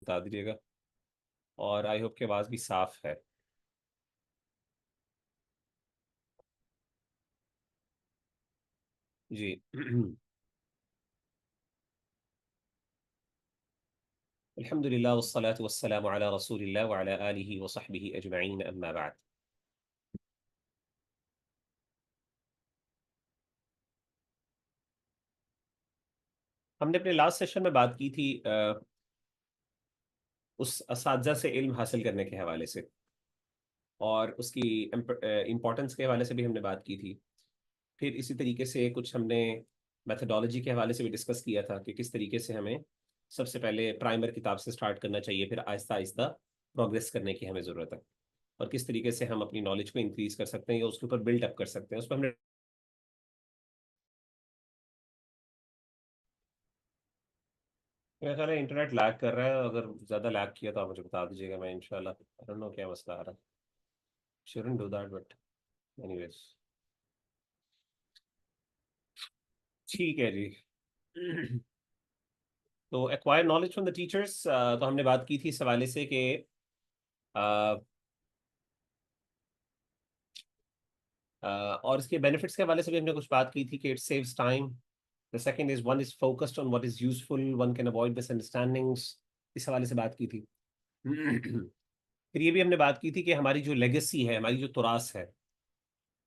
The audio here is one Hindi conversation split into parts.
बता दीजिएगा। और आई होप कि आवाज़ भी साफ है। जी। अल्हम्दुलिल्लाह वस्सलातु वस्सलामु अला रसूलिल्लाह व अला आलिहि व सहबिहि अजमईन, अम्मा बाद। हमने अपने लास्ट सेशन में बात की थी उस असातिज़ा से इल्म हासिल करने के हवाले से, और उसकी इम्पोर्टेंस के हवाले से भी हमने बात की थी। फिर इसी तरीके से कुछ हमने मेथडोलॉजी के हवाले से भी डिस्कस किया था कि किस तरीके से हमें सबसे पहले प्राइमर किताब से स्टार्ट करना चाहिए, फिर आहिस्ता आहिस्ता प्रोग्रेस करने की हमें ज़रूरत है, और किस तरीके से हम अपनी नॉलेज को इंक्रीज कर सकते हैं या उसके ऊपर बिल्ड अप कर सकते हैं। उस पर हमने मेरा ख्याल है इंटरनेट लैग कर रहा है। अगर ज़्यादा लैग किया तो आप मुझे बता दीजिएगा, मैं इंशाल्लाह आई डोंट नो क्या मसला आ रहा है। Shouldn't do that but anyways. ठीक है जी। तो acquire knowledge from the teachers, तो हमने बात की थी इस हवाले से कि और इसके बेनिफिट्स के हवाले से भी हमने कुछ बात की थी कि it saves time. The second is one is focused on what is useful, one can avoid misunderstandings. इस हवाले से बात की थी। फिर ये भी हमने बात की थी कि हमारी जो लेगेसी है, हमारी जो तुरास है,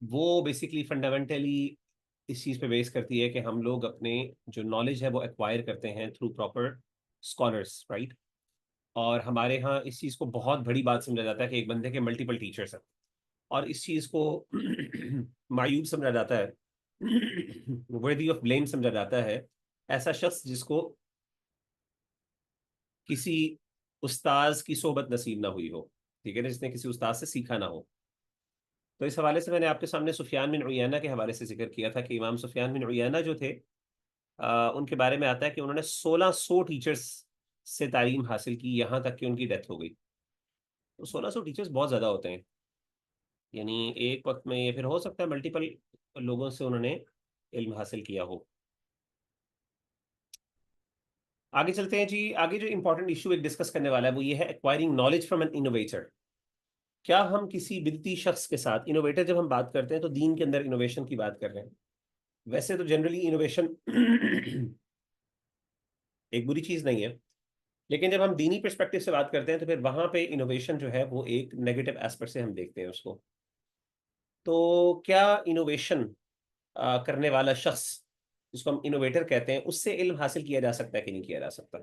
वो बेसिकली फंडामेंटली इस चीज़ पे बेस करती है कि हम लोग अपने जो नॉलेज है वो एक्वायर करते हैं थ्रू प्रॉपर स्कॉलर्स, राइट। और हमारे यहाँ इस चीज़ को बहुत बड़ी बात समझा जाता है कि एक बंदे के मल्टीपल टीचर्स हैं, और इस चीज़ को मायूब समझा जाता है, वर्दी ऑफ ब्लेम समझा जाता है ऐसा शख्स जिसको किसी उस्ताज की सोबत नसीब ना हुई हो, ठीक है ना, जिसने किसी उस्ताद से सीखा ना हो। तो इस हवाले से मैंने आपके सामने सुफियान बिन उयैना के हवाले से जिक्र किया था कि इमाम सुफियान बिन उयैना जो थे, उनके बारे में आता है कि उन्होंने 1600 टीचर्स से तालीम हासिल की, यहाँ तक कि उनकी डेथ हो गई। तो 1600 टीचर्स बहुत ज़्यादा होते हैं। यानी एक वक्त में, ये फिर हो सकता है मल्टीपल लोगों से उन्होंने इल्म हासिल किया हो। आगे चलते हैं जी। आगे जो इंपॉर्टेंट इशू एक डिस्कस करने वाला है वो ये है acquiring knowledge from N innovator. क्या हम किसी बिदती शख्स के साथ, इनोवेटर जब हम बात करते हैं तो दीन के अंदर इनोवेशन की बात कर रहे हैं। वैसे तो जनरली इनोवेशन एक बुरी चीज़ नहीं है, लेकिन जब हम दीनी पर्सपेक्टिव से बात करते हैं तो फिर वहां पे इनोवेशन जो है वो एक नेगेटिव एस्पेक्ट से हम देखते हैं उसको। तो क्या इनोवेशन करने वाला शख्स, जिसको हम इनोवेटर कहते हैं, उससे इल्म हासिल किया जा सकता है कि नहीं किया जा सकता?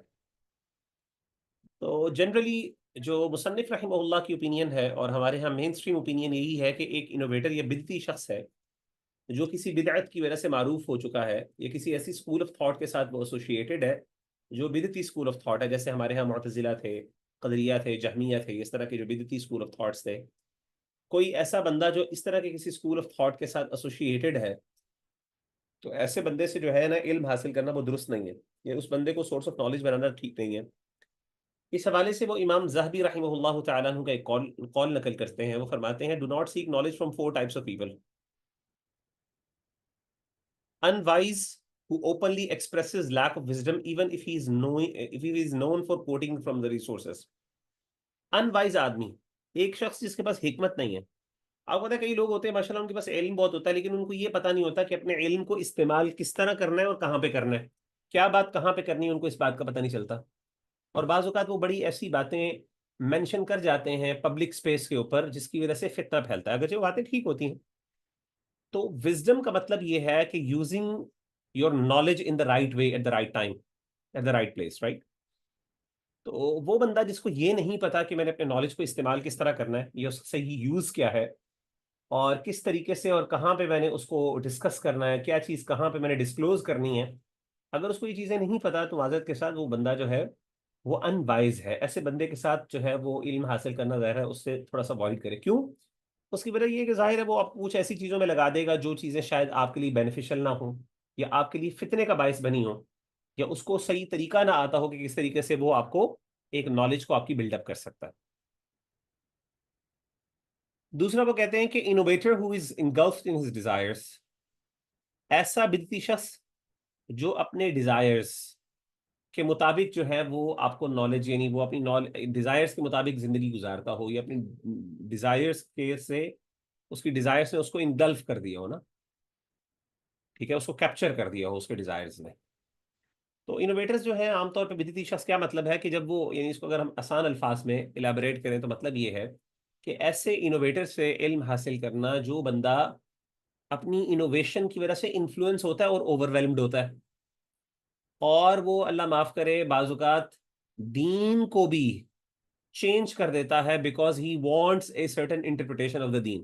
तो जनरली जो मुसन्निफ रहमहुल्लाह की ओपिनियन है, और हमारे यहाँ मेन स्ट्रीम ओपिनियन यही है कि एक इनोवेटर या बिदती शख्स है जो किसी बिदअत की वजह से मारूफ हो चुका है, या किसी ऐसी स्कूल ऑफ थॉट के साथ वो एसोसिएटेड है जो बिदती स्कूल ऑफ थॉट है। जैसे हमारे यहाँ मुअतज़िला थे, क़दरिया थे, जहमिया थे, इस तरह के जो बिदती स्कूल ऑफ थॉट्स थे। कोई ऐसा बंदा जो इस तरह के किसी स्कूल ऑफ थॉट के साथ एसोसिएटेड है, तो ऐसे बंदे से जो है ना इल्म हासिल करना वो दुरुस्त नहीं है, या उस बंदे को सोर्स ऑफ नॉलेज बनाना ठीक नहीं है। इस हवाले से वो इमाम ज़हबी रहमहुल्लाह तआला अन्हु का एक कॉल कॉल नकल करते हैं। वो फरमाते हैं, do not seek knowledge from four types of people: unwise, who openly expresses lack of wisdom even if he is known for quoting from the resources. Unwise आदमी, एक शख्स जिसके पास हिकमत नहीं है। आपको पता है कई लोग होते हैं माशाल्लाह उनके पास इल्म बहुत होता है, लेकिन उनको ये पता नहीं होता कि अपने इल्म को इस्तेमाल किस तरह करना है और कहाँ पे करना है, क्या बात कहाँ पे करनी है, उनको इस बात का पता नहीं चलता। और बाज़ औक़ात वो बड़ी ऐसी बातें मेंशन कर जाते हैं पब्लिक स्पेस के ऊपर जिसकी वजह से फितना फैलता है, अगर जो बातें ठीक होती हैं। तो विजडम का मतलब ये है कि using your knowledge in the right way at the right time at the right place, right. तो वो बंदा जिसको ये नहीं पता कि मैंने अपने नॉलेज को इस्तेमाल किस तरह करना है, ये उसका सही यूज क्या है, और किस तरीके से और कहाँ पे मैंने उसको डिस्कस करना है, क्या चीज़ कहाँ पे मैंने डिस्क्लोज करनी है, अगर उसको ये चीज़ें नहीं पता तो माजरत के साथ वो बंदा जो है वो अनवाइज है। ऐसे बंदे के साथ जो है वो इल्म हासिल करना ज़ाहिर है उससे थोड़ा सा अवॉइड करे। क्यों? उसकी वजह ये है कि जाहिर है वो आपको कुछ ऐसी चीज़ों में लगा देगा जो चीज़ें शायद आपके लिए बेनिफिशियल ना हो, या आपके लिए फितने का बायस बनी हो, या उसको सही तरीका ना आता हो कि किस तरीके से वो आपको एक नॉलेज को आपकी बिल्डअप कर सकता है। दूसरा वो कहते हैं कि innovator who is engulfed in his desires, ऐसा बिदती शख्स जो अपने डिजायर्स, के मुताबिक जो है वो आपको नॉलेज, यानी वो अपनी नॉलेज डिजायर्स के मुताबिक जिंदगी गुजारता हो, या अपनी डिजायर्स के से उसकी डिजायर्स ने उसको इंगल्फ कर दिया हो ना, ठीक है, उसको कैप्चर कर दिया हो उसके डिजायर्स ने। तो इनोवेटर्स जो है आमतौर पर बिदती शख्स, क्या मतलब है कि जब वो, यानी इसको अगर हम आसान अल्फाज में इलेबोरेट करें तो मतलब ये है कि ऐसे इनोवेटर से इल्म हासिल करना जो बंदा अपनी इनोवेशन की वजह से इन्फ्लुएंस होता है और ओवरवेलम्ड होता है, और वो अल्लाह माफ करे बाजुकात दीन को भी चेंज कर देता है because he wants a certain interpretation of the दीन,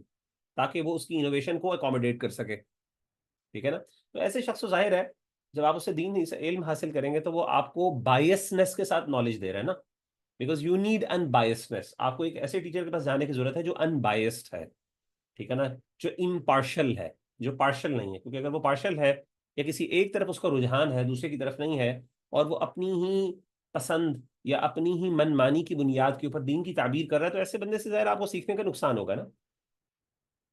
ताकि वो उसकी इनोवेशन को अकोमोडेट कर सके। ठीक है ना? तो ऐसे शख्स को जाहिर है जब आप उससे दीन इल्म हासिल करेंगे तो वो आपको बायसनेस के साथ नॉलेज दे रहा है ना, बिकॉज यू नीड अनबायसनेस। आपको एक ऐसे टीचर के पास जाने की जरूरत है जो अनबायस्ड है, ठीक है ना, जो इम्पार्शल है, जो पार्शल नहीं है, क्योंकि अगर वो पार्शल है या किसी एक तरफ उसका रुझान है दूसरे की तरफ नहीं है, और वो अपनी ही पसंद या अपनी ही मनमानी की बुनियाद के ऊपर दीन की ताबीर कर रहा है, तो ऐसे बंदे से ज़ाहिर आपको सीखने का नुकसान होगा ना।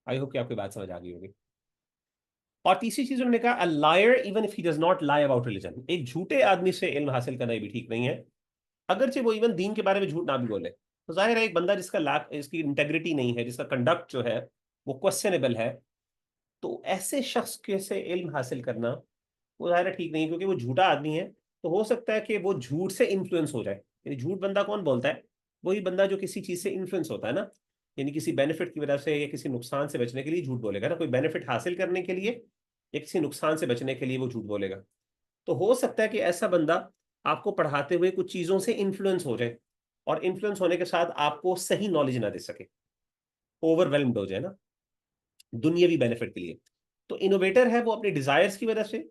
आई होप कि आपकी बात समझ आ गई होगी। और तीसरी चीज उन्होंने कहा, a liar even if he does not lie about religion, एक झूठे आदमी से इल्म हासिल करना भी ठीक नहीं है, अगरचे वो इवन दीन के बारे में झूठ ना भी बोले। तो जाहिर है एक बंदा जिसका लाख इसकी इंटेग्रिटी नहीं है, जिसका कंडक्ट जो है वो क्वेश्चनेबल है, तो ऐसे शख्स के से इल्म हासिल करना वो जाहिर है ठीक नहीं है, क्योंकि वो झूठा आदमी है। तो हो सकता है कि वो झूठ से इन्फ्लुएंस हो जाए। यानी झूठ बंदा कौन बोलता है? वही बंदा जो किसी चीज से इन्फ्लुएंस होता है ना, यानी किसी बेनिफिट की वजह से या किसी नुकसान से बचने के लिए झूठ बोलेगा ना, कोई बेनिफिट हासिल करने के लिए या किसी नुकसान से बचने के लिए वो झूठ बोलेगा। तो हो सकता है कि ऐसा बंदा आपको पढ़ाते हुए कुछ चीजों से इन्फ्लुएंस हो जाए, और इन्फ्लुएंस होने के साथ आपको सही नॉलेज ना दे सके, ओवरवेलम्ड हो जाए ना दुनियावी बेनिफिट के लिए। तो इनोवेटर है वो अपने डिजायर्स की वजह से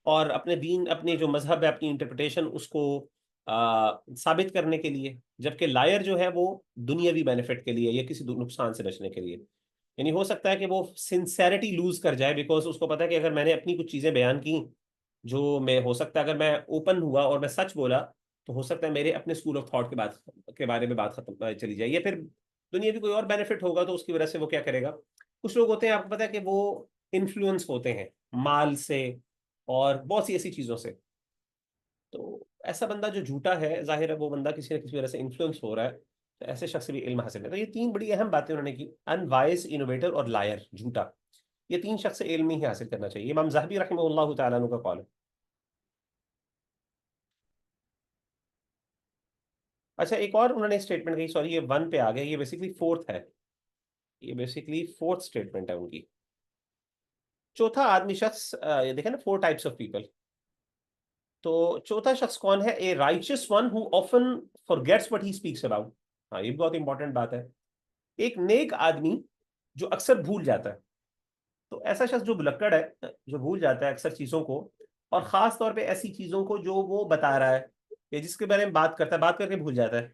और अपने दीन, अपने जो मजहब है, अपनी इंटरप्रिटेशन उसको साबित करने के लिए, जबकि लायर जो है वो दुनियावी बेनिफिट के लिए या किसी नुकसान से बचने के लिए। यानी हो सकता है कि वो सिंसेरिटी लूज कर जाए, बिकॉज उसको पता है कि अगर मैंने अपनी कुछ चीजें बयान की, जो मैं, हो सकता है अगर मैं ओपन हुआ और मैं सच बोला, तो हो सकता है मेरे अपने स्कूल ऑफ थॉट के बारे में बात खत्म चली जाए, या फिर दुनिया भी कोई और बेनिफिट होगा, तो उसकी वजह से वो क्या करेगा। कुछ लोग होते हैं, आपको पता है कि वो इन्फ्लुएंस होते हैं माल से और बहुत सी ऐसी चीजों से। तो ऐसा बंदा जो झूठा है, जाहिर है वो बंदा किसी न किसी वजह से इन्फ्लुएंस हो रहा है, तो ऐसे शख्स से भी इल्म हासिल है। तो ये तीन बड़ी अहम बातें उन्होंने की, अनवाइज, इनोवेटर और लायर, झूठा। ये तीन शख्स से इल्म ही हासिल करना चाहिए। इमाम ज़हबी रहमतुल्लाह तआला अन्हु का कौल है। अच्छा, एक और उन्होंने स्टेटमेंट कही, सॉरी ये वन पे आ गया, ये बेसिकली फोर्थ है, ये बेसिकली फोर्थ स्टेटमेंट है उनकी। चौथा आदमी शख्स, ये देखें ना, फोर टाइप्स ऑफ पीपल। तो चौथा शख्स कौन है? A righteous one who often forgets what he speaks about. हाँ, ये भी बहुत इंपॉर्टेंट बात है। एक नेक आदमी जो अक्सर भूल जाता है। तो ऐसा शख्स जो भुलक्कड़ है, जो भूल जाता है अक्सर चीजों को, और खास तौर पे ऐसी चीजों को जो वो बता रहा है या जिसके बारे में बात करता है, बात करके भूल जाता है,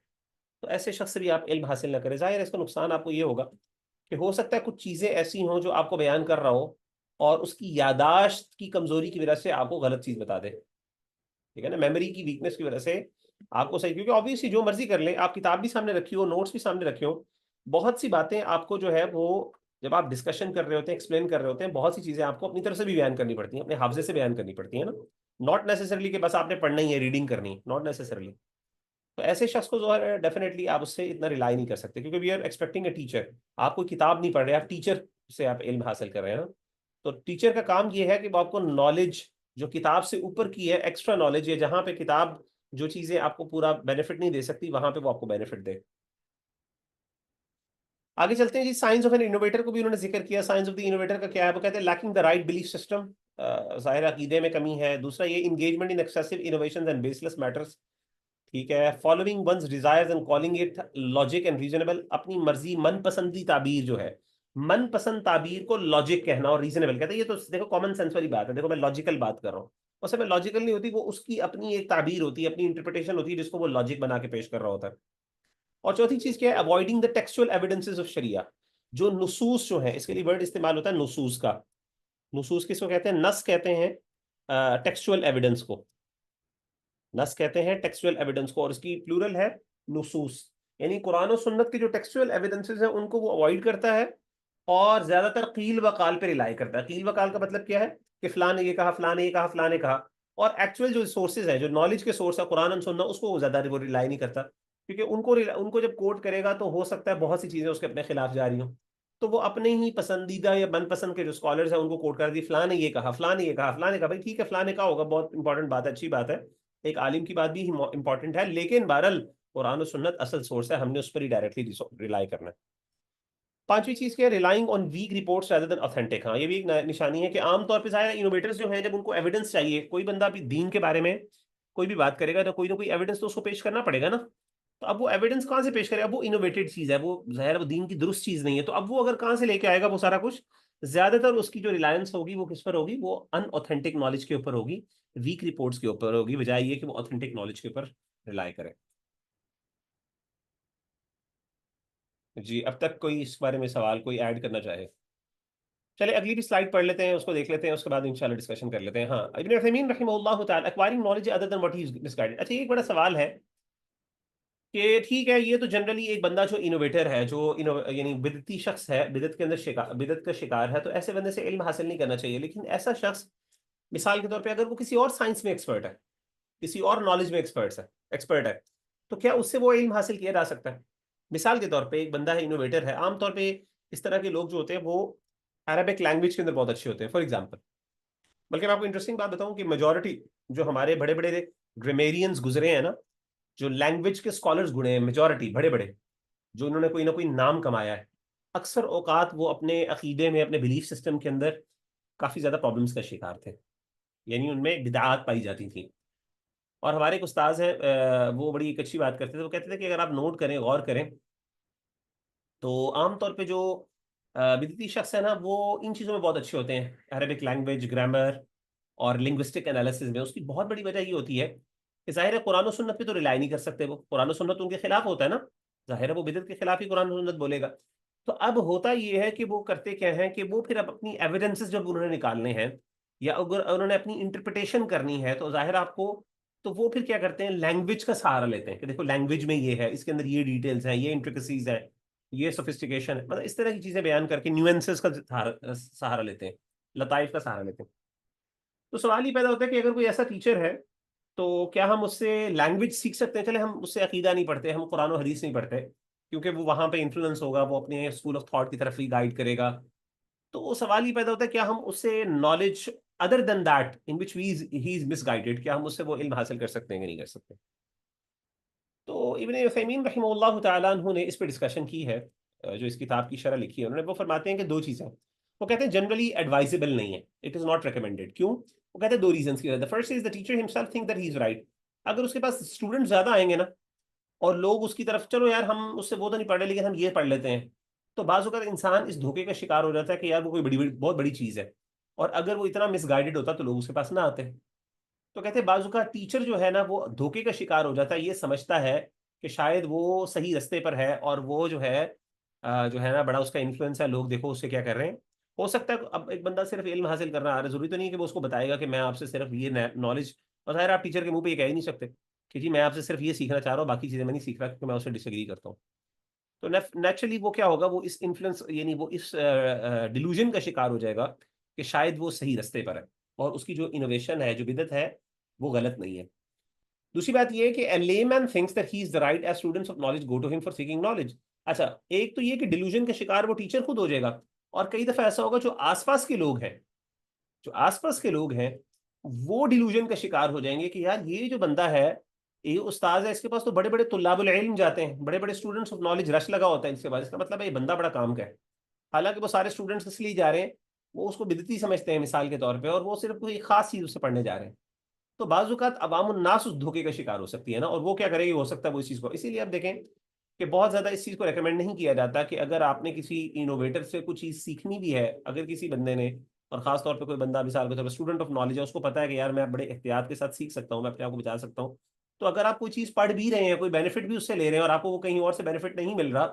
तो ऐसे शख्स से भी आप इल्म हासिल ना करें। जाहिर है इसका नुकसान आपको ये होगा कि हो सकता है कुछ चीजें ऐसी हों जो आपको बयान कर रहा हो, और उसकी यादाश्त की कमजोरी की वजह से आपको गलत चीज बता दे। ठीक है ना, मेमोरी की वीकनेस की वजह से आपको सही, क्योंकि ऑब्वियसली जो मर्जी कर लें, आप किताब भी सामने रखी हो, नोट्स भी सामने रखे हो, बहुत सी बातें आपको जो है वो, जब आप डिस्कशन कर रहे होते हैं, एक्सप्लेन कर रहे होते हैं, बहुत सी चीजें आपको अपनी तरफ से भी बयान करनी पड़ती हैं, अपने हाफजे से बयान करनी पड़ती है ना। नॉट नेसेसरली कि बस आपने पढ़ना ही है, रीडिंग करनी है, नॉट नेसेसरली। तो ऐसे शख्स को जो है डेफिनेटली आप उससे इतना रिलाई नहीं कर सकते, क्योंकि we are expecting a teacher. आप कोई किताब नहीं पढ़ रहे, आप टीचर से आप इल्म हासिल कर रहे हैं ना। तो टीचर का काम ये है कि वो आपको नॉलेज जो किताब से ऊपर की है, एक्स्ट्रा नॉलेज है, जहां पे किताब जो चीजें आपको पूरा बेनिफिट नहीं दे सकती, वहां पे वो आपको बेनिफिट दे। आगे चलते हैं जी। साइंस ऑफ एन इनोवेटर को भी उन्होंने जिक्र किया। साइंस ऑफ द इनोवेटर का क्या है? वो कहते हैं lacking the right belief system, जाहिर अकीदे में कमी है। दूसरा ये engagement in excessive innovation and baseless matters. ठीक है, following one's desires and calling it logic and reasonable, अपनी मर्जी मनपसंदी ताबीर जो है, मनपसंद ताबीर को लॉजिक कहना और रीजनेबल कहते हैं। ये तो देखो कॉमन सेंस वाली बात है, देखो मैं लॉजिकल बात कर रहा हूँ, उस समय लॉजिकल नहीं होती, वो उसकी अपनी एक ताबीर होती है, अपनी इंटरप्रिटेशन होती है, जिसको वो लॉजिक बना के पेश कर रहा होता है। और चौथी चीज क्या है? Avoiding the textual evidences of शरिया। जो नुसूस जो है, इसके लिए वर्ड इस्तेमाल होता है नुसूस का। नुसूस किसको कहते हैं? नस कहते हैं टेक्सुअल एविडेंस को। नस कहते हैं टेक्सुअल एविडेंस को, और इसकी प्लूरल है नुसूस। यानी कुरान और सुन्नत के जो टेक्सुअल एविडेंसेस हैं उनको वो अवॉइड करता है, और ज्यादातर कील वकाल पे रिलाई करता है। कील वकाल का मतलब क्या है? कि फलां ने ये कहा, फलां ने ये कहा, फलां ने कहा। और एक्चुअल जो सोर्सेज है, जो नॉलेज के सोर्स है कुरान और सुन्ना, उसको वो ज्यादा वो रिलाई नहीं करता, क्योंकि उनको जब कोट करेगा तो हो सकता है बहुत सी चीजें उसके अपने खिलाफ जा रही हों, तो वो अपने ही पसंदीदा या मनपसंद के जो स्कॉलर्स हैं उनको कोट कर दी, फलां ने ये कहा, फलां ने ये कहा, फलां ने कहा। भाई ठीक है, फलां ने कहा होगा, बहुत इंपॉर्टेंट बात है, अच्छी बात है, एक आलिम की बात भी इंपॉर्टेंट है, लेकिन बहरहाल कुरान और सुन्नत असल सोर्स है, हमने उस पर ही डायरेक्टली रिलाई करना है। पांचवी चीज क्या है, relying on weak reports rather than authentic. हाँ, ये भी एक निशानी है कि आमतौर पर जाहिर इनोवेटर्स जो हैं, जब उनको एविडेंस चाहिए, कोई बंदा भी दीन के बारे में कोई भी बात करेगा तो कोई ना कोई एविडेंस तो उसको पेश करना पड़ेगा ना। तो अब वो एविडेंस कहाँ से पेश करेगा? अब वो इनोवेटेड चीज है, वो जाहिर वो दीन की दुरुस्त चीज नहीं है, तो अब वो अगर कहाँ से लेके आएगा वो सारा कुछ? ज्यादातर उसकी जो रिलायंस होगी वो किस पर होगी? वो अनऑथेंटिक नॉलेज के ऊपर होगी, वीक रिपोर्ट्स के ऊपर होगी, बजाय ये कि वो ऑथेंटिक नॉलेज के ऊपर रिलाई करे। जी, अब तक कोई इस बारे में सवाल कोई ऐड करना चाहे? चले अगली भी स्लाइड पढ़ लेते हैं, उसको देख लेते हैं, उसके बाद इंशाल्लाह डिस्कशन कर लेते हैं। हाँ, इब्न उथैमीन रहमहुल्लाह ताला, acquiring knowledge other than what he is misguided. अच्छा, ये एक बड़ा सवाल है कि ठीक है, ये तो जनरली एक बंदा जो इनोवेटर है, जो यानी बिदती शख्स है, बिदत के अंदर शिकार, बिदत का शिकार है, तो ऐसे बंदे से इल्म हासिल नहीं करना चाहिए। लेकिन ऐसा शख्स, मिसाल के तौर पे, अगर वो किसी और साइंस में एक्सपर्ट है, किसी और नॉलेज में एक्सपर्ट है, तो क्या उससे वो इल्म हासिल किया जा सकता है? मिसाल के तौर पे एक बंदा है, इनोवेटर है, आमतौर पे इस तरह के लोग जो होते हैं वो अरबिक लैंग्वेज के अंदर बहुत अच्छे होते हैं, फॉर एग्जाम्पल। बल्कि मैं आपको इंटरेस्टिंग बात बताऊं कि मेजोरिटी जो हमारे बड़े बड़े ग्रामेरियंस गुजरे हैं ना, जो लैंग्वेज के स्कॉलर्स गुणे हैं, मेजोरिटी बड़े बड़े, जो इन्होंने कोई ना कोई नाम कमाया है, अक्सर औकात वो अपने अकीदे में, अपने बिलीफ सिस्टम के अंदर काफ़ी ज़्यादा प्रॉब्लम्स का शिकार थे, यानी उनमें बिदआत पाई जाती थी। और हमारे एक उस्ताद हैं, वो बड़ी एक अच्छी बात करते थे, वो कहते थे कि अगर आप नोट करें, गौर करें, तो आमतौर पे जो बिदती शख्स है ना, वो इन चीज़ों में बहुत अच्छे होते हैं, अरबिक लैंग्वेज, ग्रामर और लिंग्विस्टिक एनालिसिस में। उसकी बहुत बड़ी वजह ये होती है कि जाहिर है कुरान और सुन्नत पे तो रिलाई नहीं कर सकते, वो कुरान और सुन्नत उनके खिलाफ होता है ना, जाहिर है वो बिदत के खिलाफ ही कुरान और सुन्नत बोलेगा। तो अब होता ये है कि वो करते क्या है कि वो फिर अब अपनी एविडेंसेस जब उन्होंने निकालने हैं, या अगर उन्होंने अपनी इंटरप्रिटेशन करनी है, तो जाहिर आपको, तो वो फिर क्या करते हैं, लैंग्वेज का सहारा लेते हैं कि देखो लैंग्वेज में ये है, इसके अंदर ये डिटेल्स हैं, ये इंट्रिकसीज हैं, ये सोफिस्टिकेशन है, मतलब इस तरह की चीजें बयान करके न्यूएंसेस का सहारा लेते हैं, लताइफ का सहारा लेते हैं। तो सवाल ये पैदा होता है कि अगर कोई ऐसा टीचर है, तो क्या हम उससे लैंग्वेज सीख सकते हैं? चले हम उससे अकीदा नहीं पढ़ते, हम कुरान और हदीस नहीं पढ़ते, क्योंकि वो वहां पे इन्फ्लुएंस होगा, वो अपने स्कूल ऑफ थॉट की तरफ ही गाइड करेगा। तो वो सवाल ये पैदा होता है, क्या हम उससे knowledge other than that in which he is misguided, क्या हम उससे वो इल्म हासिल कर सकते हैं कि नहीं कर सकते? तो इब्न उथैमीन रहमहुल्लाह ताला ने इस पर डिस्कशन की है, जो इस किताब की शरह लिखी है उन्होंने। वो फरमाते हैं कि दो चीज़ें, वो कहते हैं जनरली एडवाइजेबल नहीं है, इट इज़ नॉट रिकमेंडेड। क्यों? वो कहते हैं दो रीजन की। The first is the teacher himself think that he is right. अगर उसके पास स्टूडेंट ज़्यादा आएंगे ना, और लोग उसकी तरफ, चलो यार हम उससे वो तो नहीं पढ़ रहे लेकिन हम ये पढ़ लेते हैं, तो बाज़ अगर इंसान इस धोखे का शिकार हो जाता है कि यार वो कोई बहुत बड़ी चीज़ है, और अगर वो इतना मिसगाइडेड होता तो लोग उसके पास ना आते। तो कहते हैं बाजू का टीचर जो है ना, वो धोखे का शिकार हो जाता है, ये समझता है कि शायद वो सही रास्ते पर है, और वो जो है ना, बड़ा उसका इन्फ्लुएंस है, लोग देखो उससे क्या कर रहे हैं। हो सकता है अब एक बंदा सिर्फ इल्म हासिल करना आ रहा है, जरूरी तो नहीं है कि वो उसको बताएगा कि मैं आपसे सिर्फ ये नॉलेज, और जाहिर आप टीचर के मुंह पे ये कह ही नहीं सकते कि जी मैं आपसे सिर्फ ये सीखना चाह रहा हूँ, बाकी चीज़ें मैं नहीं सीख रहा, क्योंकि मैं उससे डिसएग्री करता हूँ। तो नेचुरली वो क्या होगा, वो इस इन्फ्लुएंस, यानी वो इस डिलूजन का शिकार हो जाएगा कि शायद वो सही रास्ते पर है, और उसकी जो इनोवेशन है, जो बिदत है, वो गलत नहीं है। दूसरी बात ये है कि a layman thinks that he is the right as students of knowledge go to him for seeking knowledge। अच्छा, एक तो ये कि डिलूजन का शिकार वो टीचर खुद हो जाएगा, और कई दफा ऐसा होगा जो आसपास के लोग हैं, जो आसपास के लोग हैं, वो डिलूजन का शिकार हो जाएंगे कि यार ये जो बंदा है, ये उस्ताद है, इसके पास तो बड़े बड़े तुल्लाबुल इल्म जाते हैं, बड़े बड़े स्टूडेंट्स ऑफ नॉलेज रश लगा होता है इसके पास, इसका मतलब है ये बंदा बड़ा काम का है। हालांकि वो सारे स्टूडेंट्स इसलिए जा रहे हैं, वो उसको बिदती समझते हैं मिसाल के तौर पे, और वो सिर्फ कोई खास चीज उससे पढ़ने जा रहे हैं। तो बाज़ अवामुन्नास उस धोखे का शिकार हो सकती है ना, और वो क्या करेगी, हो सकता है वो इस चीज़ को, इसीलिए आप देखें कि बहुत ज़्यादा इस चीज़ को रेकमेंड नहीं किया जाता कि अगर आपने किसी इनोवेटर से कुछ चीज़ सीखनी भी है, अगर किसी बंदे ने, और खास तौर पे कोई बंदा मिसाल के तौर पर स्टूडेंट ऑफ नॉलेज है, उसको पता है कि यार मैं बड़े एहतियात के साथ सीख सकता हूँ, मैं अपने आप को बचा सकता हूँ, तो अगर आप कोई चीज़ पढ़ भी रहे हैं, कोई बेनिफिट भी उससे ले रहे हैं, और आपको वो कहीं और से बेनिफिट नहीं मिल रहा,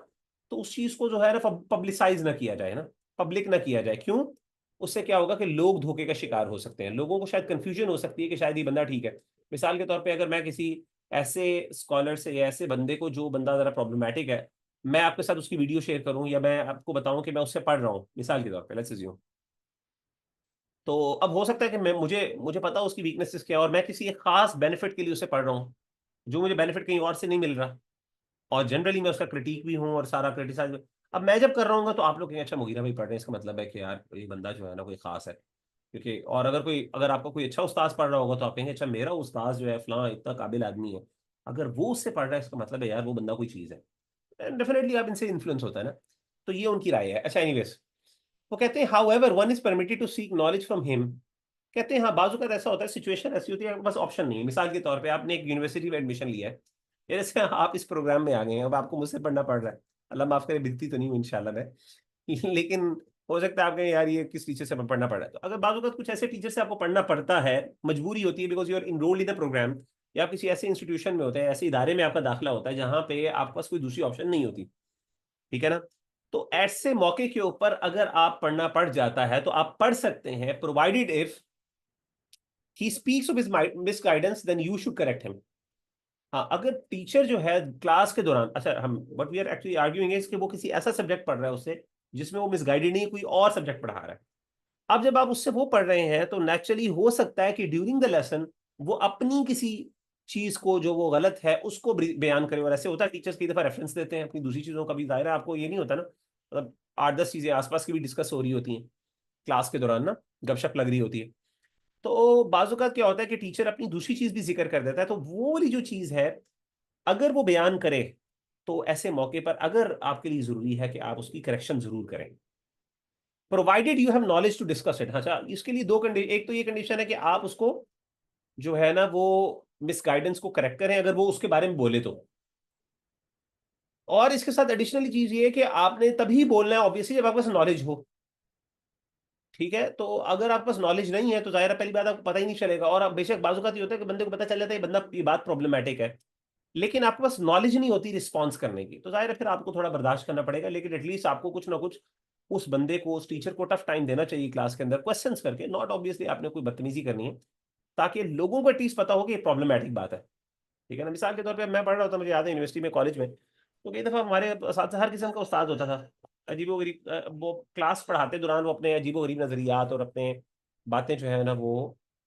तो उस चीज़ को जो है ना पब्लिसाइज ना किया जाए ना, पब्लिक ना किया जाए। क्यों? उससे क्या होगा कि लोग धोखे का शिकार हो सकते हैं, लोगों को शायद कंफ्यूजन हो सकती है कि शायद ये बंदा ठीक है। मिसाल के तौर पे अगर मैं किसी ऐसे स्कॉलर से या ऐसे बंदे को, जो बंदा ज़रा प्रॉब्लमेटिक है, मैं आपके साथ उसकी वीडियो शेयर करूं, या मैं आपको बताऊं कि मैं उससे पढ़ रहा हूं, मिसाल के तौर पे लेट्स अज्यूम, तो अब हो सकता है कि मैं मुझे मुझे पता उसकी वीकनेसेस क्या है और मैं किसी एक खास बेनिफिट के लिए उसे पढ़ रहा हूँ, जो मुझे बेनिफिट कहीं और से नहीं मिल रहा, और जनरली मैं उसका क्रिटिक भी हूँ और सारा क्रिटिसाइज। अब मैं जब कर रहा हूँ तो आप लोग कहेंगे अच्छा मुगीरा भाई पढ़ रहे हैं, इसका मतलब है कि यार ये बंदा जो है ना कोई खास है, क्योंकि और अगर आपका कोई अच्छा उस्ताद पढ़ रहा होगा तो आप कहेंगे अच्छा मेरा उस्ताद जो है फलां इतना काबिल आदमी है, अगर वो उससे पढ़ रहा है इसका मतलब है यार वो बंदा कोई चीज़ है, डेफिनेटली आप इनसे इन्फ्लुएंस होता है ना। तो ये उनकी राय है। अच्छा एनीवेज, वो कहते हैं however one is permitted to seek knowledge from him. कहते हैं हाँ बाजू का ऐसा होता है, सिचुएशन ऐसी होती है बस ऑप्शन नहीं है। मिसाल के तौर पे आपने एक यूनिवर्सिटी में एडमिशन लिया है, या जैसे आप इस प्रोग्राम में आ गए हैं, अब आपको मुझसे पढ़ना पड़ रहा है, अल्लाह माफ करे बिकती तो नहीं हूँ इंशाल्लाह मैं लेकिन हो सकता है आप कहें यार ये किस टीचर से पढ़ना पड़ रहा है, तो अगर बाजू का कुछ ऐसे टीचर से आपको पढ़ना पड़ता है, मजबूरी होती है because you are enrolled in the program, या आप किसी ऐसे इंस्टीट्यूशन में होते हैं, ऐसे इदारे में आपका दाखिला होता है जहां पे आपके पास कोई दूसरी ऑप्शन नहीं होती, ठीक है ना। तो ऐसे मौके के ऊपर अगर आप पढ़ना पड़ जाता है तो आप पढ़ सकते हैं, provided if he speaks of his misguidance then you should correct him. हाँ अगर टीचर जो है क्लास के दौरान, अच्छा हम what we are actually arguing is कि वो किसी ऐसा सब्जेक्ट पढ़ रहा है उससे जिसमें वो मिसगाइडेड नहीं, कोई और सब्जेक्ट पढ़ा रहा है। अब जब आप उससे वो पढ़ रहे हैं तो नेचुरली हो सकता है कि ड्यूरिंग द लेसन वो अपनी किसी चीज को जो वो गलत है उसको बयान करे, और ऐसे होता है टीचर्स कई दफा रेफरेंस देते हैं अपनी दूसरी चीजों का भी, जाहिर है आपको ये नहीं होता ना, मतलब 8-10 चीजें आसपास की भी डिस्कस हो रही होती हैं क्लास के दौरान ना, गपशप लग रही होती है। तो बाजुकात क्या होता है कि टीचर अपनी दूसरी चीज भी जिक्र कर देता है, तो वो वाली जो चीज है अगर वो बयान करे तो ऐसे मौके पर अगर आपके लिए जरूरी है कि आप उसकी करेक्शन जरूर करें, provided you have knowledge to discuss it. अच्छा इसके लिए दो कंडीशन, एक तो ये कंडीशन है कि आप उसको जो है ना वो मिसगाइडेंस को करेक्ट करें अगर वो उसके बारे में बोले तो, और इसके साथ एडिशनली चीज ये है कि आपने तभी बोलना है ऑब्वियसली जब आपके पास नॉलेज हो, ठीक है। तो अगर आपके पास नॉलेज नहीं है तो जाहिर है पहली बात आपको पता ही नहीं चलेगा, और आप बेशक बाजू का होता है कि बंदे को पता चल जाता है ये बंदा ये बात प्रॉब्लमेटिक है, लेकिन आपके पास नॉलेज नहीं होती रिस्पॉन्स करने की, तो जाहिर है फिर आपको थोड़ा बर्दाश्त करना पड़ेगा, लेकिन एटलीस्ट आपको कुछ ना कुछ उस बंदे को उस टीचर को टफ टाइम देना चाहिए क्लास के अंदर क्वेश्चंस करके, नॉट ऑब्वियसली आपने कोई बदतमीजी करनी है, ताकि लोगों को एटलीस्ट पता हो कि ये प्रॉब्लमैटिक बात है, ठीक है ना। मिसाल के तौर पर मैं पढ़ रहा था, मुझे याद है यूनिवर्सिटी में कॉलेज में, तो कई दफा हमारे साथ हर किस्म का उस्ताद होता था, अजीबो गरीब, वो क्लास पढ़ाते दौरान वो अपने अजीबो गरीब नजरियात और अपने बातें जो है ना वो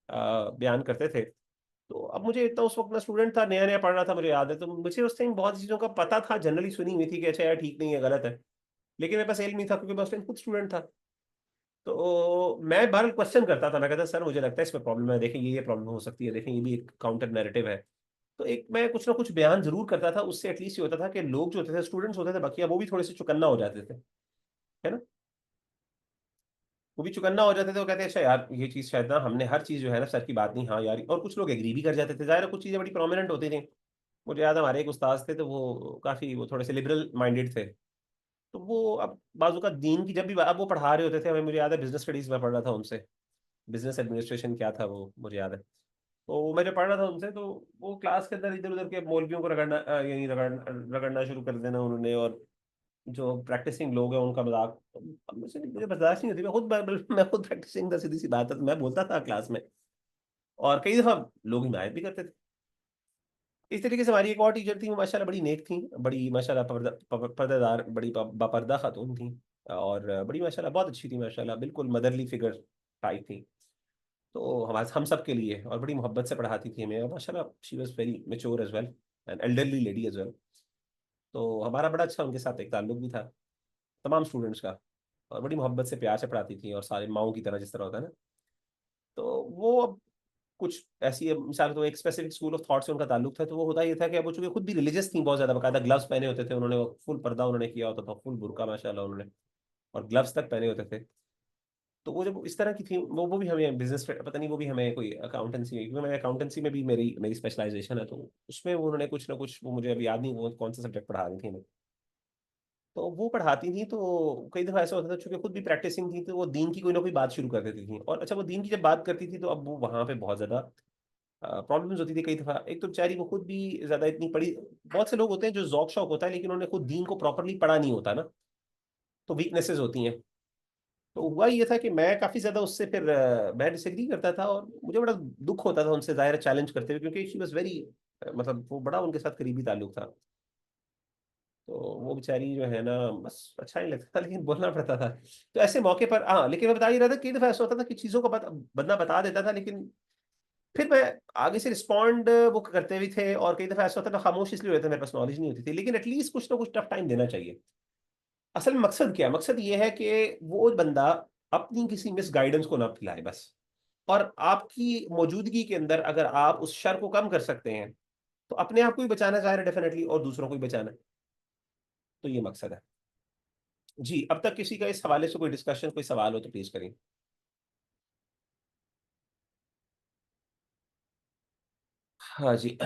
बयान करते थे। तो अब मुझे इतना उस वक्त मैं स्टूडेंट था, नया नया पढ़ रहा था, मुझे याद है, तो मुझे उस टाइम बहुत चीज़ों का पता था, जनरली सुनी हुई थी कि अच्छा यार ठीक नहीं है गलत है, लेकिन मेरे पास इल्म नहीं था क्योंकि मैं उस टाइम खुद स्टूडेंट था। तो मैं बार क्वेश्चन करता था, मैं कहता सर मुझे लगता है इसमें प्रॉब्लम है, देखें ये प्रॉब्लम हो सकती है, देखें ये भी एक काउंटर नैरेटिव है। तो एक मैं कुछ ना कुछ बयान जरूर करता था, उससे एटलीस्ट ये होता था कि लोग जो होते थे स्टूडेंट्स होते थे बाकी वो भी थोड़े से चुकन्ना हो जाते थे, है ना। वो भी चुकन्ना हो जाते थे, वो कहते हैं अच्छा यार ये चीज़ शायद ना हमने हर चीज़ जो है ना सर की बात नहीं, हाँ यार, और कुछ लोग एग्री भी कर जाते थे, जाहिर है कुछ चीज़ें बड़ी प्रोमिनेंट होती थी। मुझे याद है हमारे एक उस्ताद थे तो वो काफ़ी वो थोड़े से लिबरल माइंडेड थे, तो वो अब बाजू का दीन की जब भी अब वो पढ़ा रहे होते थे हमें, मुझे याद है बिजनेस स्टडीज़ में पढ़ रहा था उनसे, बिजनेस एडमिनिस्ट्रेशन क्या था वो मुझे याद है। तो मैं जब पढ़ रहा था उनसे तो वो क्लास के अंदर इधर उधर के मौलवियों को रगड़ना यानी रगड़ना शुरू कर देना उन्होंने, और जो प्रैक्टिसिंग लोग हैं उनका मजाक, अब मुझे बर्दाश्त नहीं होती, मैं खुद प्रैक्टिसिंग था, सीधी सी बात है, तो मैं बोलता था क्लास में, और कई दफा लोग हिमायत भी करते थे। इस तरीके से हमारी एक और टीचर थी, वो माशाल्लाह बड़ी नेक थी, बड़ी माशाल्लाह पर्दादार, बड़ी बापर्दा खातून थी, और बड़ी माशाल्लाह बहुत अच्छी थी माशाल्लाह, बिल्कुल मदरली फिगर टाइप थी। तो हमारे हम सब के लिए और बड़ी मोहब्बत से पढ़ाती थी हमें, और माशाल्लाह she was very mature as well, and elderly lady as well. तो हमारा बड़ा अच्छा उनके साथ एक ताल्लुक भी था, तमाम स्टूडेंट्स का, और बड़ी मोहब्बत से प्यार से पढ़ाती थी, और सारे माओ की तरह जिस तरह होता है ना। तो वो अब कुछ ऐसी मिसाल तो एक स्पेसिफिक स्कूल ऑफ थॉट से उनका ताल्लुक था, तो वो होता ये था कि अब वो चूंकि खुद भी रिलीजियस थी बहुत ज्यादा, बकायदा ग्लव्स पहने होते थे उन्होंने, फुल पर्दा उन्होंने किया होता था, फुल बुर्का माशाल्लाह उन्होंने, और ग्लव्स तक पहने होते थे। तो वो जब इस तरह की थी वो भी हमें बिजनेस, पता नहीं वो भी हमें कोई अकाउंटेंसी, क्योंकि मैं अकाउंटेंसी में भी मेरी मेरी स्पेशलाइजेशन है, तो उसमें वो उन्होंने कुछ ना कुछ, वो मुझे अभी याद नहीं वो कौन सा सब्जेक्ट पढ़ा रही थी हमें, तो वो पढ़ाती थी। तो कई दफा ऐसा होता था चूंकि खुद भी प्रैक्टिसिंग थी, तो वो दीन की कोई ना कोई बात शुरू कर देती थी, और अच्छा वो दीन की जब बात करती थी तो अब वो वहां पे बहुत ज्यादा प्रॉब्लम्स होती थी कई दफा। एक तो बेचारी वो खुद भी ज्यादा इतनी पढ़ी, बहुत से लोग होते हैं जो जौक शौक होता है लेकिन उन्होंने खुद दीन को प्रॉपरली पढ़ा नहीं होता ना, तो वीकनेसेस होती हैं। तो हुआ ये था कि मैं काफी ज्यादा उससे फिर मैं डिसएग्री करता था, और मुझे बड़ा दुख होता था उनसे जाहिर चैलेंज करते हुए, क्योंकि शी वाज वेरी, मतलब वो बड़ा उनके साथ करीबी ताल्लुक था। तो वो बेचारी जो है ना, बस अच्छा नहीं लगता था, लेकिन बोलना पड़ता था। तो ऐसे मौके पर हाँ, लेकिन मैं बता ही रहा था, कई दफा ऐसा होता था कि चीज़ों को बंदा बता देता था, लेकिन फिर मैं आगे से रिस्पॉन्ड वो करते भी थे, और कई दफा ऐसा होता था खामोश इसलिए होता था, मेरे पास नॉलेज नहीं होती थी, लेकिन एटलीस्ट कुछ ना कुछ टफ टाइम देना चाहिए। असल में मकसद क्या है? मकसद ये है कि वो बंदा अपनी किसी मिस गाइडेंस को ना फैलाए बस। और आपकी मौजूदगी के अंदर अगर आप उस शर को कम कर सकते हैं, तो अपने आप को भी बचाना चाह रहे हैं डेफिनेटली, और दूसरों को भी बचाना है। तो ये मकसद है। जी, अब तक किसी का इस हवाले से कोई डिस्कशन, कोई सवाल हो तो प्लीज करें। हाँ जी।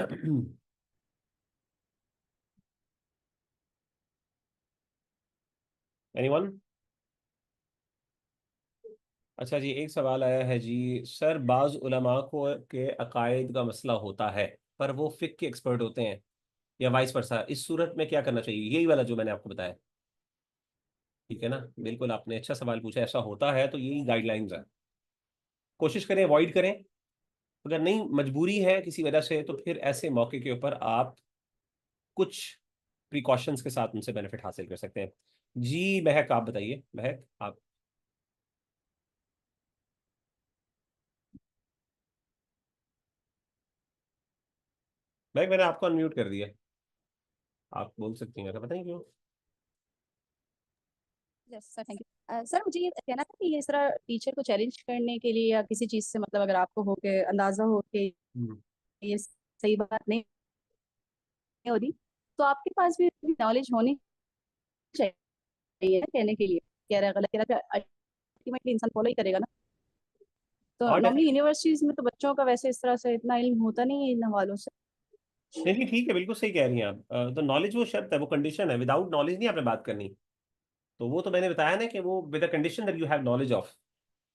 एनीवन? अच्छा जी, एक सवाल आया है जी। सर, बाज उलमा को के अकायद का मसला होता है, पर वो फिक के एक्सपर्ट होते हैं, या वाइस वर्सा, इस सूरत में क्या करना चाहिए? यही वाला जो मैंने आपको बताया। ठीक है ना, बिल्कुल आपने अच्छा सवाल पूछा। ऐसा होता है तो यही गाइडलाइंस है। कोशिश करें अवॉइड करें। अगर नहीं मजबूरी है किसी वजह से, तो फिर ऐसे मौके के ऊपर आप कुछ प्रिकॉशंस के साथ उनसे बेनिफिट हासिल कर सकते हैं। जी महक, आप बताइए। महक आप। महक, मैंने आपको अनम्यूट कर दिया। आप बोल सकती हैं, पता नहीं क्यों। Yes sir, thank you sir. मुझे ये कहना था कि ये इस तरह टीचर को चैलेंज करने के लिए या किसी चीज़ से मतलब अगर आपको हो के अंदाजा हो कि हम्म। ये सही बात नहीं हो रही, तो आपके पास भी नॉलेज होनी चाहिए ना कहने के लिए कह रहा है अल्टीमेटली इंसान फॉलो ही करेगा ना। तो हाँ नॉर्मली डेफिनेटली। यूनिवर्सिटीज में तो बच्चों का वैसे इस तरह से इतना इल्म होता नहीं है इन हवालों से। नहीं नहीं, ठीक है, बिल्कुल सही कह रही हैं आप। तो नॉलेज वो शर्त है, वो कंडीशन है। विदाउट नॉलेज नहीं आपने बात करनी। तो वो तो मैंने बताया ना कि वो with the condition that you have knowledge of.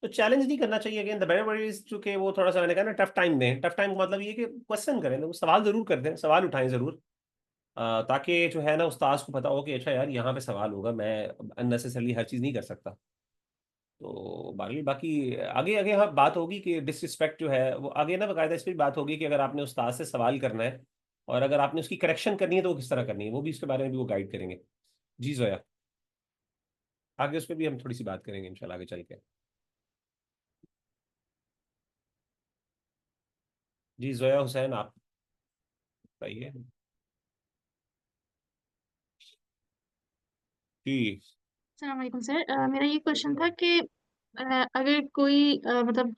तो चैलेंज नहीं करना चाहिए। अगेन द बेटर इज चूंकि वो थोड़ा सा, मैंने कहा ना, टफ टाइम दें। टफ टाइम का मतलब ये कि क्वेश्चन करें, तो सवाल जरूर करते हैं, सवाल उठाएं जरूर। ताकि जो है ना, उस्ताद को पता हो कि अच्छा यार, यहाँ पे सवाल होगा, मैं अननेसेसरली हर चीज़ नहीं कर सकता। तो बाकी बाकी आगे आगे हाँ बात होगी कि डिसरिस्पेक्ट जो है वो आगे ना बकायदा इस पर भी बात होगी कि अगर आपने उस्ताद से सवाल करना है, और अगर आपने उसकी करेक्शन करनी है, तो वो किस तरह करनी है, वो भी इसके बारे में भी वो गाइड करेंगे। जी जोया, आगे उस पर भी हम थोड़ी सी बात करेंगे इंशाल्लाह आगे चल के। जी जोया हुसैन, आप बताइए। जी। अस्सलाम वालेकुम सर। मेरा ये क्वेश्चन था कि अगर कोई मतलब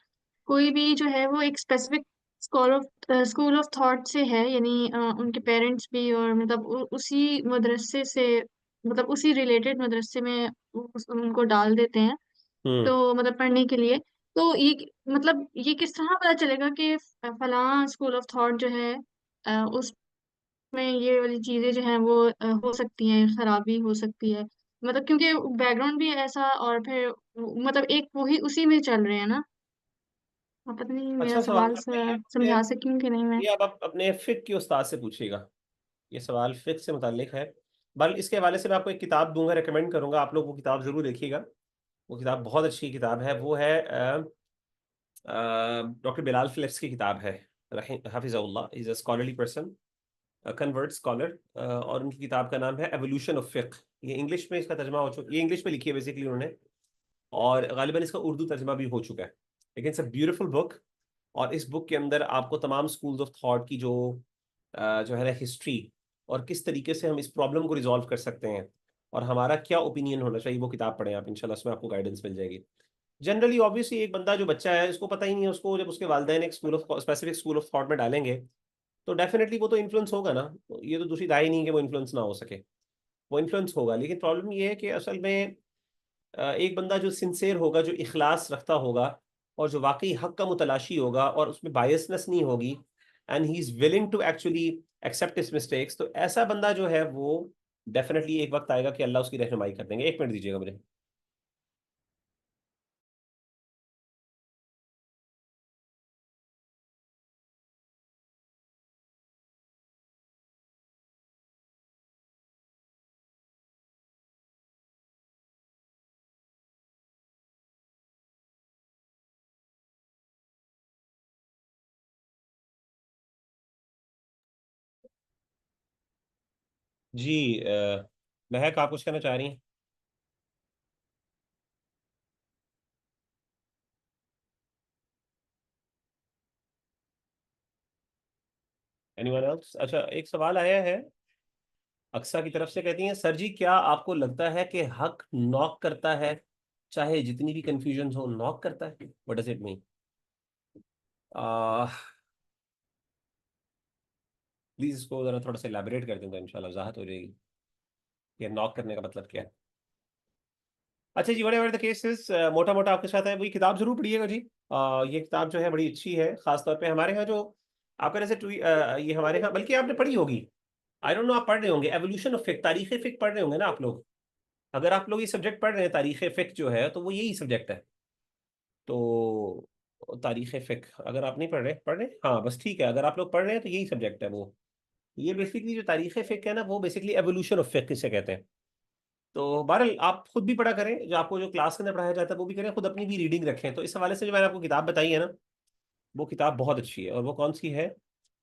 कोई भी जो है वो एक स्पेसिफिक स्कूल ऑफ थॉट से है, यानी उनके पेरेंट्स भी, और मतलब उसी मदरसे से, मतलब उसी रिलेटेड मदरसे में उनको डाल देते हैं, हम्म। तो मतलब पढ़ने के लिए। तो ये मतलब ये किस तरह पता चलेगा कि फलां स्कूल ऑफ थॉट जो है में ये वाली चीजें जो हैं वो हो सकती हैं, खराबी हो सकती है, मतलब क्योंकि बैकग्राउंड भी ऐसा, और फिर मतलब एक वही उसी में चल रहे हैं ना। पता नहीं मेरा अच्छा सवाल सवाल आपने ये समझा सकी हूँ कि नहीं मैं। ये अब आप अपने फिक के उस्ताद से पूछिएगा। ये सवाल फिक से मुताल्लिक है। बल इसके हवाले से मैं आपको एक किताब दूंगा, रेकमेंड करूंगा, आप लोग वो किताब जरूर देखिएगा। वो किताब बहुत अच्छी किताब है। वो है डॉक्टर बिलाल फिलिप्स की किताब है। हाफिज़हुल्लाह, is a scholarly person, convert scholar. और उनकी किताब का नाम है एवोल्यूशन ऑफ फिक्ह। ये इंग्लिश में इसका तर्जमा हो चुका, ये इंग्लिश में लिखी है बेसिकली उन्होंने, और गालिबा इसका उर्दू तर्जमा भी हो चुका है। लेकिन इट्स अ ब्यूटीफुल बुक। और इस बुक के अंदर आपको तमाम स्कूल्स ऑफ थॉट की जो है ना हिस्ट्री, और किस तरीके से हम इस प्रॉब्लम को रिजॉल्व कर सकते हैं, और हमारा क्या ओपिनियन होना चाहिए, वो किताब पढ़ें आप इंशाल्लाह, उसमें आपको गाइडेंस मिल जाएगी। जनरली ऑब्वियसली एक बंदा जो बच्चा है, उसको पता ही नहीं है, उसको जब उसके वालिदैन एक school of specific school of thought में डालेंगे, तो डेफिनेटली वो तो इन्फ्लुएंस होगा ना। तो ये तो दूसरी राय नहीं है कि वो इन्फ्लुएंस ना हो सके। वो इन्फ्लुएंस होगा, लेकिन प्रॉब्लम ये है कि असल में एक बंदा जो सिंसेर होगा, जो इखलास रखता होगा, और जो वाकई हक का मुतलाशी होगा, और उसमें बायसनेस नहीं होगी, and he is willing to actually accept his mistakes, तो ऐसा बंदा जो है वो डेफिनेटली एक वक्त आएगा कि अल्लाह उसकी रहनुमाई कर देंगे। एक मिनट दीजिएगा मुझे। जी महक, आप कुछ कहना चाह रही हैं? Anyone else? अच्छा, एक सवाल आया है अक्सा की तरफ से, कहती हैं सर जी क्या आपको लगता है कि हक नॉक करता है, चाहे जितनी भी कंफ्यूजन हो नॉक करता है? What does it mean? Please इसको जरा थोड़ा सा एलैबोरेट कर दें तो इंशाल्लाह वजाहत हो जाएगी कि नॉक करने का मतलब क्या है। अच्छा जी, व्हाटएवर द केस इज, मोटा मोटा आपके साथ है, वही किताब जरूर पढ़िएगा जी। ये किताब जो है बड़ी अच्छी है, खासतौर पे हमारे यहाँ जो आपका जैसे ये हमारे यहाँ, बल्कि आपने पढ़ी होगी, आई डोंट नो, आप पढ़ रहे होंगे, एवोल्यूशन ऑफ फिक, तारीख फिक पढ़ रहे होंगे ना आप लोग। अगर आप लोग ये सब्जेक्ट पढ़ रहे हैं तारीख फिक जो है, तो वो यही सब्जेक्ट है। तो तारीख फिक अगर आप नहीं पढ़ रहे, हाँ बस ठीक है, अगर आप लोग पढ़ रहे हैं तो यही सब्जेक्ट है वो। ये बेसिकली जो तारीख फिक है ना, वो बेसिकली एवोल्यूशन ऑफ फिक किसे कहते हैं। तो बहरहाल आप खुद भी पढ़ा करें, जो आपको जो क्लास के अंदर पढ़ाया जाता है वो भी करें, खुद अपनी भी रीडिंग रखें। तो इस हवाले से जो मैंने आपको किताब बताई है ना, वो किताब बहुत अच्छी है। और वो कौन सी है?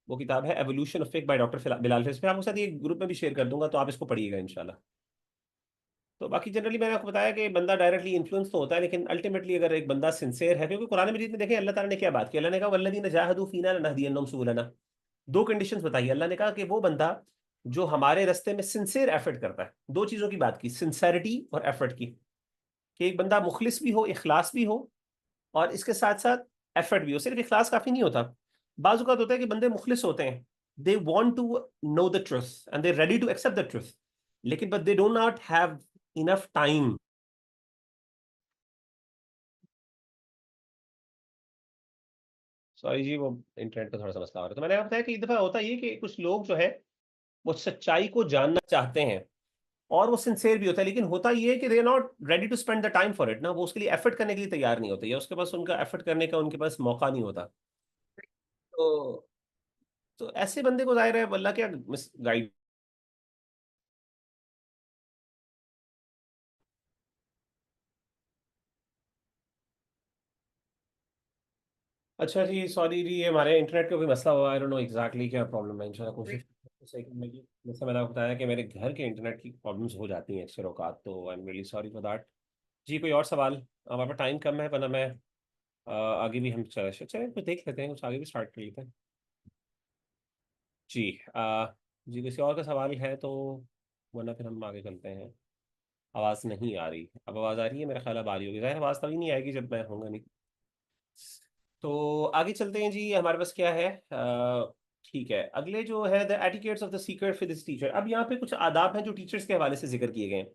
वो किताब है evolution of fake by doctor Bilal face. मैं आपके साथ ये ग्रुप में भी शेयर कर दूंगा, तो आप इसको पढ़िएगा इंशाल्लाह। तो बाकी जनरली मैंने आपको बताया कि बंदा डायरेक्टली इन्फ्लुएंस तो होता है, लेकिन अल्टीमेटली अगर एक बंदा सिंसियर है, क्योंकि कुरान मजीद में देखें अल्लाह ताला ने क्या बात की, अल्लाह ने कहा वल्लज़ीना जाहदू फीना लनहदियन्नहुम सुबुलना। दो कंडीशंस बताई अल्लाह ने, कहा कि वो बंदा जो हमारे रास्ते में सिंसियर एफर्ट करता है, दो चीज़ों की बात की, सिंसेरिटी और एफर्ट की, कि एक बंदा मुखलिस भी हो, इखलास भी हो, और इसके साथ साथ एफर्ट भी हो। सिर्फ इखलास काफी नहीं होता, बाज़ औक़ात होता है कि बंदे मुखलिस होते हैं, they want to know the truth and they ready to accept the truth, लेकिन but they do not have enough time. Sorry जी, वो इंटरनेट का थोड़ा सा मसला हो रहा है। तो मैंने आपको बताया कि एक दफा होता ये कि कुछ लोग जो है वो सच्चाई को जानना चाहते हैं, और वो सिंसियर भी होता है, लेकिन होता ये है कि they are not ready to spend the time for it ना, वो उसके लिए एफर्ट करने के लिए तैयार नहीं होते, या उसके पास उनका एफर्ट करने का उनके पास मौका नहीं होता। तो ऐसे बंदे को जाहिर है अल्लाह क्या गाइड। अच्छा जी, सॉरी जी, ये हमारे इंटरनेट का कोई मसला हुआ, आई डोंट नो एग्जैक्टली क्या प्रॉब्लम है, इंशाल्लाह कोशिश सही करने की। जैसे मैंने आपको बताया कि मेरे घर के इंटरनेट की प्रॉब्लम्स हो जाती हैं अक्सर औकात, तो I am really sorry for that. जी कोई और सवाल? हमारे पास टाइम कम है, वरना मैं आगे भी हम चले चले कुछ देख लेते हैं, कुछ आगे भी स्टार्ट कर लेते हैं। जी जी किसी और का सवाल है तो, वरना फिर हम आगे चलते हैं। आवाज़ नहीं आ रही, अब आवाज़ आ रही है? मेरा ख्याल अब आ रही होगी, ज़ाहिर आवाज़ तभी नहीं आएगी जब मैं होऊंगा नहीं। तो आगे चलते हैं जी, हमारे पास क्या है? ठीक है, अगले जो है the etiquettes of the secret फिर दिस टीचर। अब यहाँ पे कुछ आदाब हैं जो टीचर्स के हवाले से जिक्र किए गए हैं।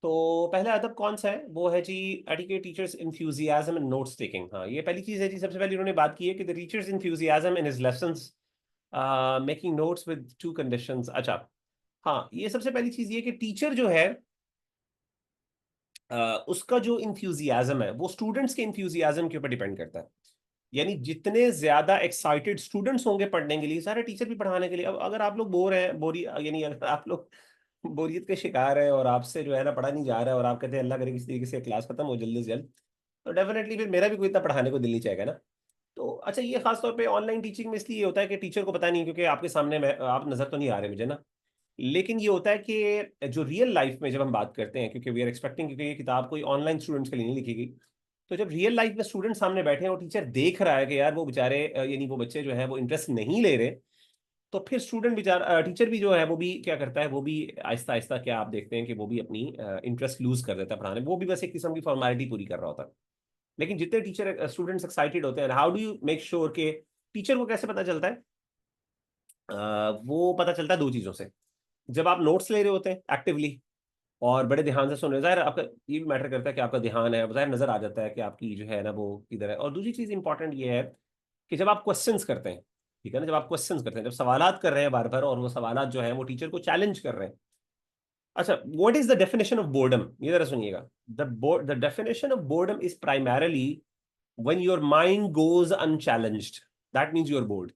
तो पहला अदब कौन सा है? वो है जी etiquette teachers enthusiasm and notes taking. हाँ, ये पहली चीज़ है जी, सबसे पहले उन्होंने बात की है कि the teachers enthusiasm in his lessons making notes with two conditions. अच्छा, हाँ, ये सबसे पहली चीज़ ये कि टीचर जो है उसका जो इंथ्यूजियाज्म है वो स्टूडेंट्स के इंथ्यूजियाज्म के ऊपर डिपेंड करता है। यानी जितने ज्यादा एक्साइटेड स्टूडेंट्स होंगे पढ़ने के लिए, सारे टीचर भी पढ़ाने के लिए। अब अगर आप लोग बोर हैं, यानी अगर आप लोग बोरियत के शिकार है और आपसे जो है ना पढ़ा नहीं जा रहा है, और आप कहते हैं अल्लाह करे किसी तरीके से क्लास खत्म हो जल्दी से जल्द, तो डेफिनेटली फिर मेरा भी कोई इतना पढ़ाने को दिल नहीं चाहेगा ना। तो अच्छा, ये खास तौर पे ऑनलाइन टीचिंग में इसलिए होता है कि टीचर को पता नहीं, क्योंकि आपके सामने आप नजर तो नहीं आ रहे मुझे ना, लेकिन ये होता है कि जो रियल लाइफ में जब हम बात करते हैं, क्योंकि वी आर एक्सपेक्टिंग, क्योंकि ये किताब कोई ऑनलाइन स्टूडेंट्स के लिए नहीं लिखी गई, तो जब रियल लाइफ में स्टूडेंट सामने बैठे हैं और टीचर देख रहा है कि यार वो बेचारे यानी वो बच्चे जो है वो इंटरेस्ट नहीं ले रहे, तो फिर स्टूडेंट बेचारा, टीचर भी जो है वो भी क्या करता है, वो भी आहिस्ता आहिस्ता क्या आप देखते हैं कि वो भी अपनी इंटरेस्ट लूज कर देता है पढ़ाने में, वो भी बस एक किस्म की फॉर्मेलिटी पूरी कर रहा होता है। लेकिन जितने टीचर स्टूडेंट्स एक्साइटेड होते हैं, how do you make sure के टीचर को कैसे पता चलता है? वो पता चलता है दो चीज़ों से। जब आप नोट्स ले रहे होते हैं एक्टिवली और बड़े ध्यान से सुन रहे हैं, ज़ाहिर है आपका ये भी मैटर करता है कि आपका ध्यान है, ज़ाहिर नज़र आ जाता है कि आपकी जो है ना वो किधर है। और दूसरी चीज़ इंपॉर्टेंट ये है कि जब आप क्वेश्चंस करते हैं, ठीक है ना, जब आप क्वेश्चंस करते हैं, जब सवालात कर रहे हैं बार बार, और वो सवालात जो है वो टीचर को चैलेंज कर रहे हैं। अच्छा, what is the definition of boredom? ये जरा सुनिएगा। The definition of boredom is primarily when your mind goes unchallenged, that means you're bored.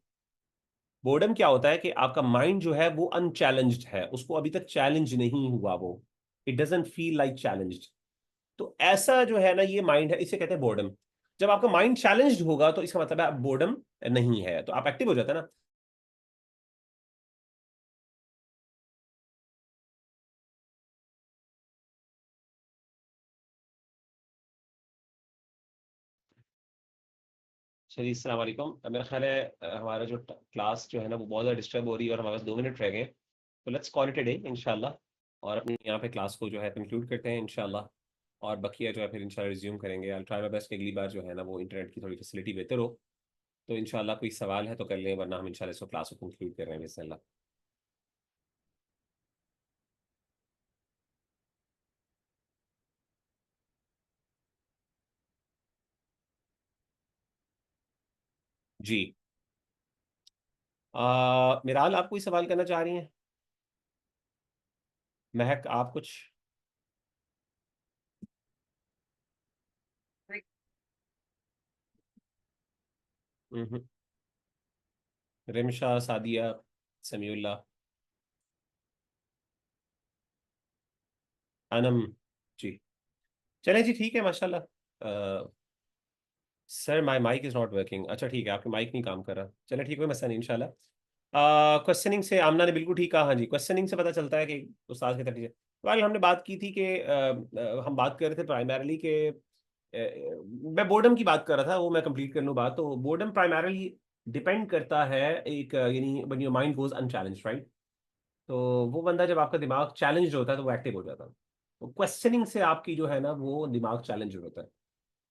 Boredom क्या होता है कि आपका माइंड जो है वो अनचैलेंज्ड है, उसको अभी तक चैलेंज नहीं हुआ, वो it doesn't feel like challenged. तो ऐसा जो है ना ये माइंड है, इसे कहते हैं बोर्डम। जब आपका माइंड चैलेंज्ड होगा तो इसका मतलब है बोर्डम नहीं है, तो आप एक्टिव हो जाते हैं ना। चलिए, अस्सलाम वालेकुम। मेरा ख्याल है हमारा जो क्लास जो है ना वो बहुत ज़्यादा डिस्टर्ब हो रही है और हमारे पास 2 मिनट रह गए हैं। तो let's call it a day इंशाल्लाह, और अपनी यहाँ पे क्लास को जो है कंक्लूड करते हैं इंशाल्लाह। और बकिया जो है फिर इंशाल्लाह रिज्यूम करेंगे। आई ट्राई माय बेस्ट कि अगली बार जो है ना वो इंटरनेट की थोड़ी फैसिलिटी बेहतर हो। तो इंशाल्लाह कोई सवाल है तो कर लें, वरना हम इंशाल्लाह इसको क्लास को कंक्लूड कर रहे हैं बिस्मिल्लाह। जी, मिराल, आप कोई सवाल करना चाह रही हैं? महक, आप कुछ? हम्म। रिमशा, सादिया, समीउल्लाह, अनम। जी, चलें जी, ठीक है, माशाल्लाह। Sir my mic is not working. अच्छा ठीक है, आपका माइक नहीं काम कर रहा। चले ठीक, कोई मसला नहीं इंशाल्लाह। क्वेश्चनिंग से आमना ने बिल्कुल ठीक कहा। हाँ जी, क्वेश्चनिंग से पता चलता है कि उस्ताद के तरीके। वेल, हमने बात की थी कि हम बात कर रहे थे प्राइमरली के मैं बोर्डम की बात कर रहा था, वो मैं कंप्लीट कर लूँ बात। तो बोर्डम प्राइमरली डिपेंड करता है एक यानी when your mind goes unchallenged, right. तो वो बंदा जब आपका दिमाग चैलेंज होता है तो वो एक्टिव हो जाता है। तो क्वेश्चनिंग से आपकी जो है ना वो दिमाग चैलेंज होता है।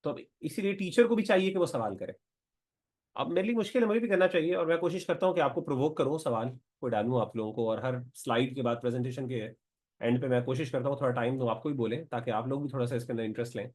तो अब इसीलिए टीचर को भी चाहिए कि वो सवाल करे। अब मेरे लिए मुश्किल है, मुझे भी करना चाहिए, और मैं कोशिश करता हूँ कि आपको प्रोवोक करूँ, सवाल को डालूँ आप लोगों को। और हर स्लाइड के बाद प्रेजेंटेशन के एंड पे मैं कोशिश करता हूँ थोड़ा टाइम दूँ आपको भी बोले, ताकि आप लोग भी थोड़ा सा इसके अंदर इंटरेस्ट लें।